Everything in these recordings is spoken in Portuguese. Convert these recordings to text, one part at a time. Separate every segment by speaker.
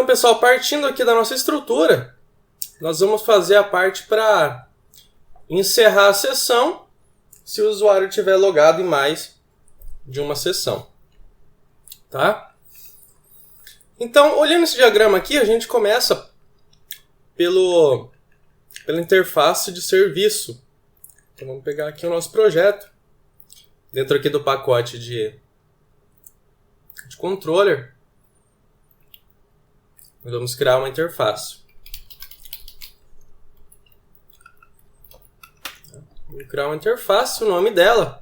Speaker 1: pessoal, partindo aqui da nossa estrutura, nós vamos fazer a parte para encerrar a sessão se o usuário estiver logado em mais de uma sessão. Tá? Então, olhando esse diagrama aqui, a gente começa pela interface de serviço. Então, vamos pegar aqui o nosso projeto. Dentro aqui do pacote de controller, nós vamos criar uma interface. Vou criar uma interface, o nome dela.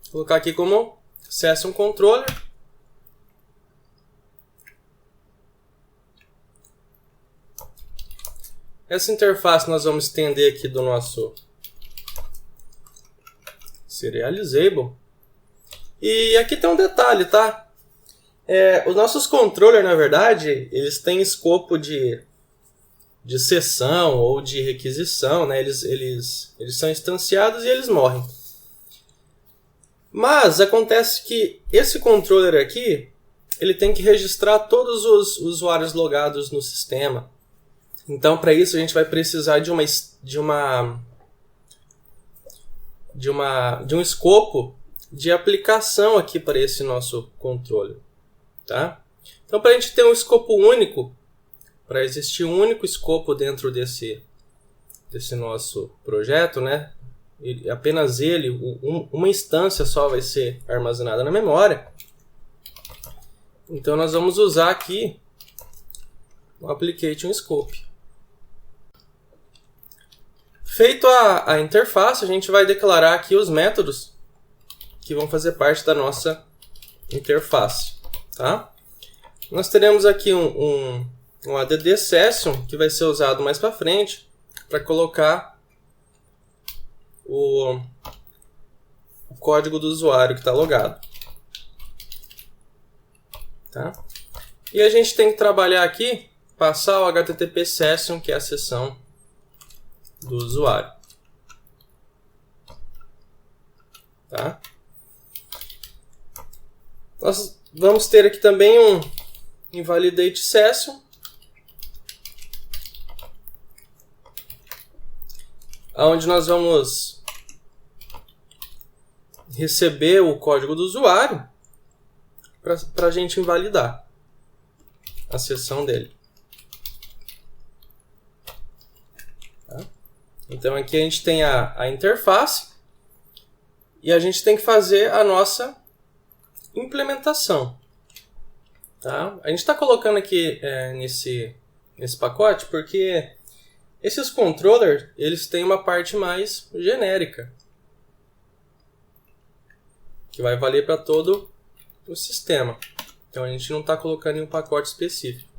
Speaker 1: Vou colocar aqui como Session Controller. Essa interface nós vamos estender aqui do nosso Serializable. E aqui tem um detalhe, tá? Os nossos controllers, na verdade, eles têm escopo de sessão ou de requisição, né? Eles são instanciados e eles morrem. Mas acontece que esse controller aqui, ele tem que registrar todos os usuários logados no sistema. Então, para isso, a gente vai precisar de um escopo de aplicação aqui para esse nosso controller. Tá? Então, para a gente ter um escopo único, para existir um único escopo dentro desse nosso projeto, né? Apenas uma instância só vai ser armazenada na memória. Então, nós vamos usar aqui o Application Scope. Feito a interface, a gente vai declarar aqui os métodos que vão fazer parte da nossa interface. Tá? Nós teremos aqui um add session que vai ser usado mais para frente para colocar o código do usuário que está logado. Tá? E a gente tem que trabalhar aqui, passar o HTTP session, que é a sessão do usuário. Tá? Nós vamos ter aqui também um invalidate session, onde nós vamos receber o código do usuário para a gente invalidar a sessão dele. Tá? Então aqui a gente tem a interface e a gente tem que fazer a nossa implementação. Tá? A gente está colocando aqui nesse pacote porque esses controllers, eles têm uma parte mais genérica, que vai valer para todo o sistema. Então a gente não está colocando em um pacote específico.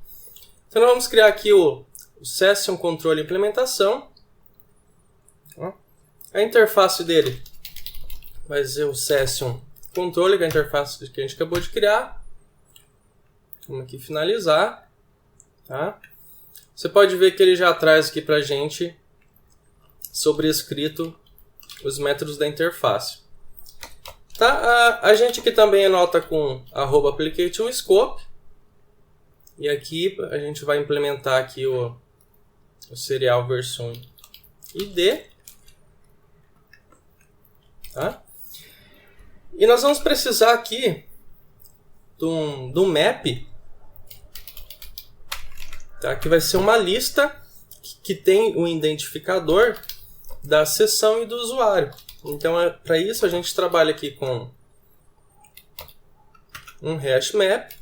Speaker 1: Então nós vamos criar aqui o Session Control Implementação. A interface dele vai ser o Session Controller, que é a interface que a gente acabou de criar. Vamos aqui finalizar. Tá? Você pode ver que ele já traz aqui para a gente sobrescrito os métodos da interface. Tá? A gente aqui também anota com @ApplicationScope. E aqui a gente vai implementar aqui o serial version ID. Tá? E nós vamos precisar aqui de um map, tá? Que vai ser uma lista que tem o identificador da sessão e do usuário. Então, para isso, a gente trabalha aqui com um hash map.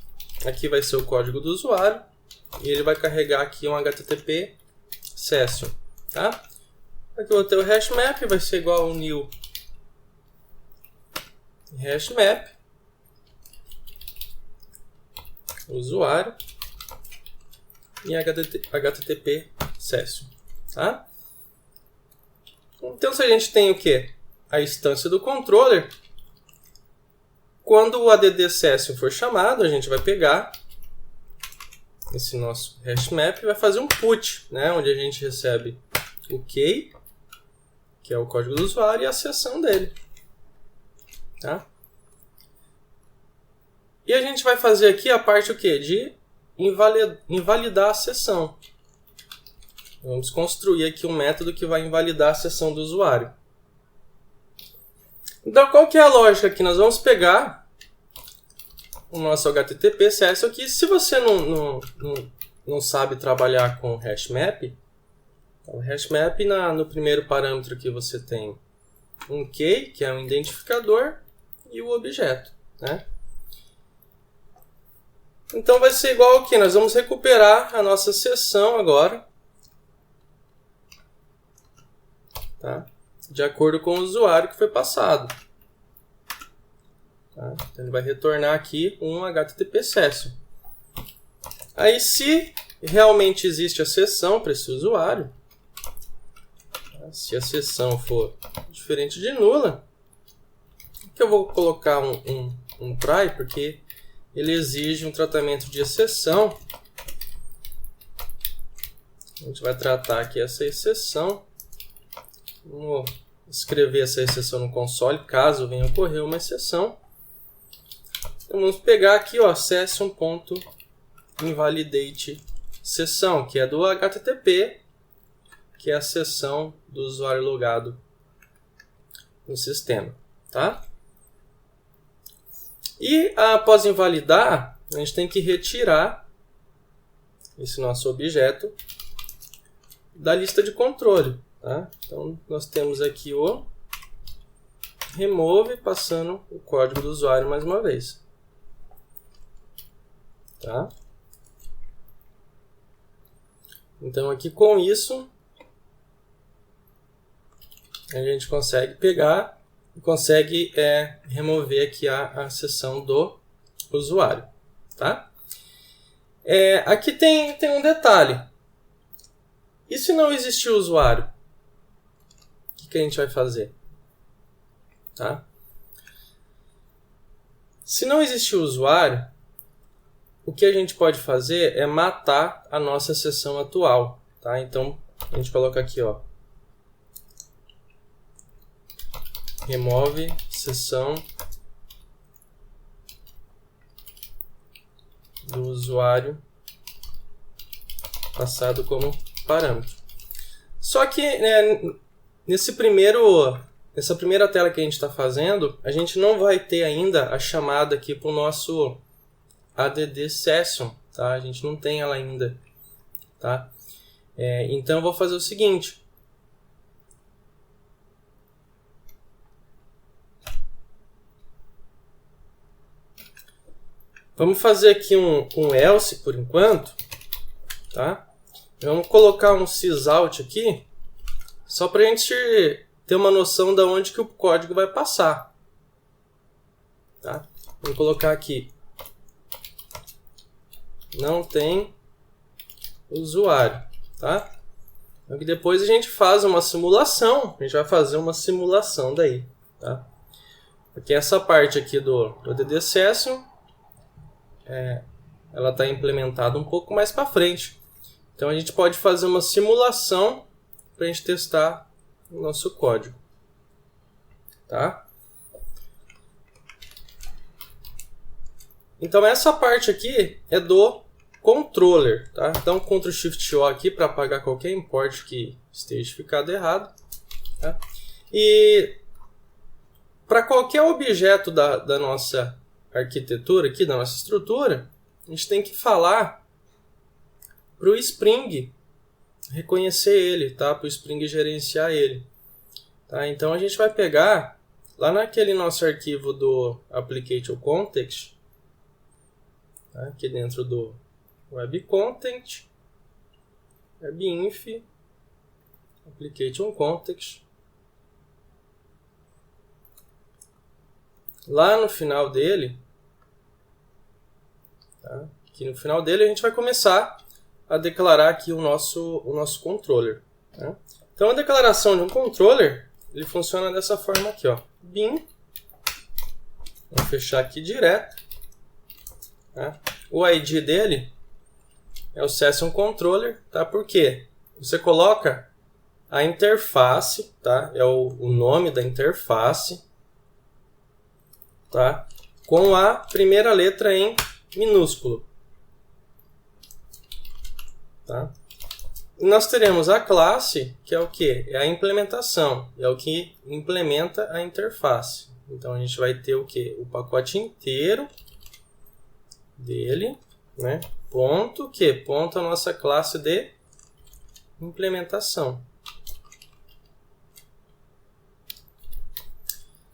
Speaker 1: Aqui vai ser o código do usuário. E ele vai carregar aqui um HTTP session. Tá? Aqui eu vou ter o hash map, vai ser igual ao new hash map. Usuário. E HTTP session. Tá? Então, se a gente tem o quê? A instância do controller. Quando o add session for chamado, a gente vai pegar esse nosso hash map e vai fazer um put, né? Onde a gente recebe o key, que é o código do usuário, e a sessão dele. Tá? E a gente vai fazer aqui a parte o quê? De invalidar a sessão. Vamos construir aqui um método que vai invalidar a sessão do usuário. Então, qual que é a lógica aqui? Nós vamos pegar o nosso HTTP CSS aqui. Se você não sabe trabalhar com HashMap, o HashMap, no primeiro parâmetro aqui você tem um key, que é um identificador, e o objeto, né? Então vai ser igual aqui, nós vamos recuperar a nossa sessão agora, tá? De acordo com o usuário que foi passado. Tá? Então ele vai retornar aqui um HTTP session. Aí se realmente existe a sessão para esse usuário, se a sessão for diferente de nula, que eu vou colocar um try, porque ele exige um tratamento de exceção. A gente vai tratar aqui essa exceção. Vamos escrever essa exceção no console, caso venha ocorrer uma exceção. Então vamos pegar aqui, ó, session.invalidate sessão, que é do HTTP, que é a sessão do usuário logado no sistema, tá? E após invalidar, a gente tem que retirar esse nosso objeto da lista de controle, tá? Então nós temos aqui o remove, passando o código do usuário mais uma vez, tá? Então aqui com isso a gente consegue pegar e consegue remover aqui a seção do usuário, tá? Aqui tem um detalhe. E se não existir o usuário? O que a gente vai fazer? Tá? Se não existir o usuário, o que a gente pode fazer é matar a nossa seção atual, tá? Então a gente coloca aqui, ó, remove seção do usuário passado como parâmetro. Só que nessa primeira tela que a gente está fazendo, a gente não vai ter ainda a chamada aqui para o nosso add session, tá? A gente não tem ela ainda, tá? Então eu vou fazer o seguinte. Vamos fazer aqui um else por enquanto, tá? Vamos colocar um sysout aqui, só para a gente ter uma noção de onde que o código vai passar, tá? Vamos colocar aqui, não tem usuário, tá? Então, depois a gente faz uma simulação, a gente vai fazer uma simulação daí, tá? Porque essa parte aqui do add session, ela está implementada um pouco mais para frente. Então a gente pode fazer uma simulação para a gente testar o nosso código, tá? Então essa parte aqui é do controller, tá? Então Ctrl Shift O aqui para apagar qualquer import que esteja ficado errado, tá? E para qualquer objeto da nossa arquitetura aqui, da nossa estrutura, a gente tem que falar para o Spring reconhecer ele, tá? Para o Spring gerenciar ele, tá? Então a gente vai pegar lá naquele nosso arquivo do application context, tá? Aqui dentro do web content, webinf, application context. Lá no final dele, tá? Aqui no final dele a gente vai começar a declarar aqui o nosso controller, tá? Então a declaração de um controller, ele funciona dessa forma aqui, ó. Bin, vou fechar aqui direto, tá? O ID dele é o session controller, tá? Por quê? Você coloca a interface, tá? É o nome da interface, tá? Com a primeira letra em minúsculo, Tá? E nós teremos a classe, que é o quê? É a implementação, é o que implementa a interface. Então a gente vai ter o quê? O pacote inteiro dele, né? Ponto, que? Ponto a nossa classe de implementação.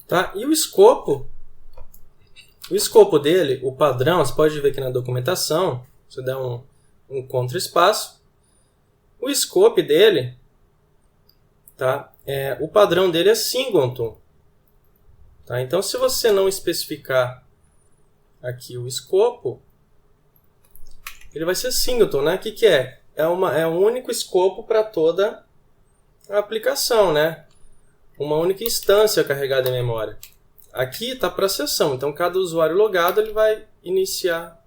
Speaker 1: Tá? E o escopo dele, o padrão, você pode ver aqui na documentação, se der um contra-espaço, o scope dele, tá? O padrão dele é singleton. Tá? Então, se você não especificar aqui o escopo, ele vai ser singleton, né? O que é? É um único escopo para toda a aplicação, né? Uma única instância carregada em memória. Aqui está para a sessão, então cada usuário logado ele vai iniciar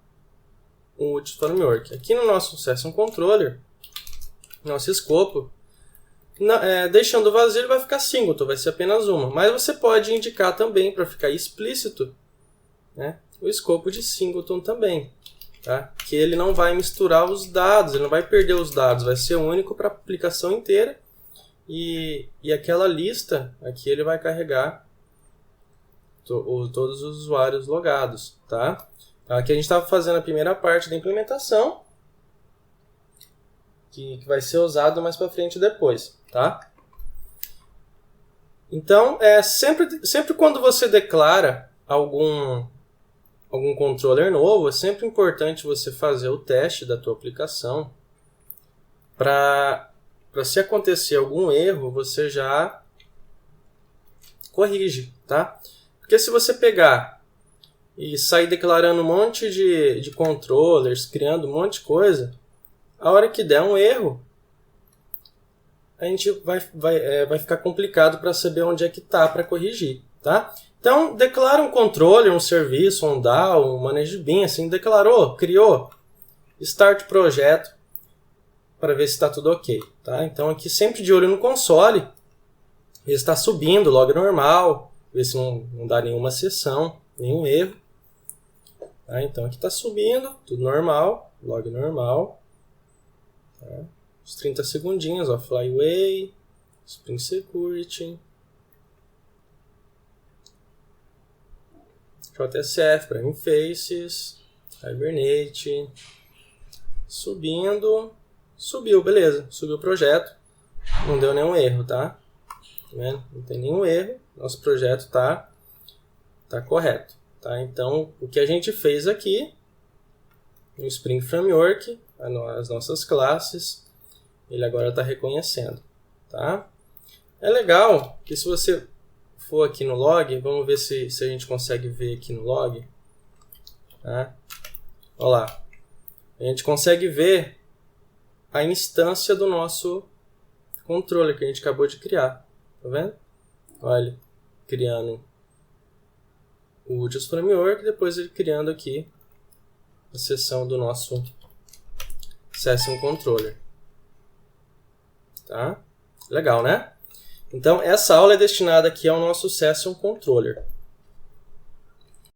Speaker 1: um Utils Framework. Aqui no nosso Session Controller, nosso escopo, deixando vazio ele vai ficar singleton, vai ser apenas uma. Mas você pode indicar também, para ficar explícito, né, o escopo de singleton também. Tá? Que ele não vai misturar os dados, ele não vai perder os dados, vai ser único para a aplicação inteira. E aquela lista, aqui ele vai carregar todos os usuários logados. Tá? Aqui a gente estava fazendo a primeira parte da implementação, que vai ser usado mais para frente depois. Tá? Então, sempre quando você declara algum controller novo, é sempre importante você fazer o teste da tua aplicação para se acontecer algum erro, você já corrige, tá? Porque se você pegar e sair declarando um monte de controllers, criando um monte de coisa, a hora que der um erro, a gente vai ficar complicado para saber onde é que está para corrigir, tá? Então, declara um controller, um serviço, um DAO, um manage bin, assim, declarou, criou, start projeto, para ver se está tudo ok. Tá? Então, aqui sempre de olho no console, ele está subindo, log normal, ver se não dá nenhuma sessão, nenhum erro. Tá? Então, aqui está subindo, tudo normal, log normal. Tá? Os 30 segundinhos, ó, Flyway, Spring Security, JSF para Faces, Hibernate, subiu, beleza, subiu o projeto, não deu nenhum erro, tá? Não tem nenhum erro, nosso projeto tá correto, tá? Então, o que a gente fez aqui, no Spring Framework, as nossas classes, ele agora está reconhecendo, tá? É legal que se você for aqui no log, vamos ver se a gente consegue ver aqui no log, tá? Olha lá, a gente consegue ver a instância do nosso controller que a gente acabou de criar, tá vendo? Olha, criando o Utils Framework, depois ele criando aqui a seção do nosso Session Controller. Tá? Legal, né? Então, essa aula é destinada aqui ao nosso Session Controller.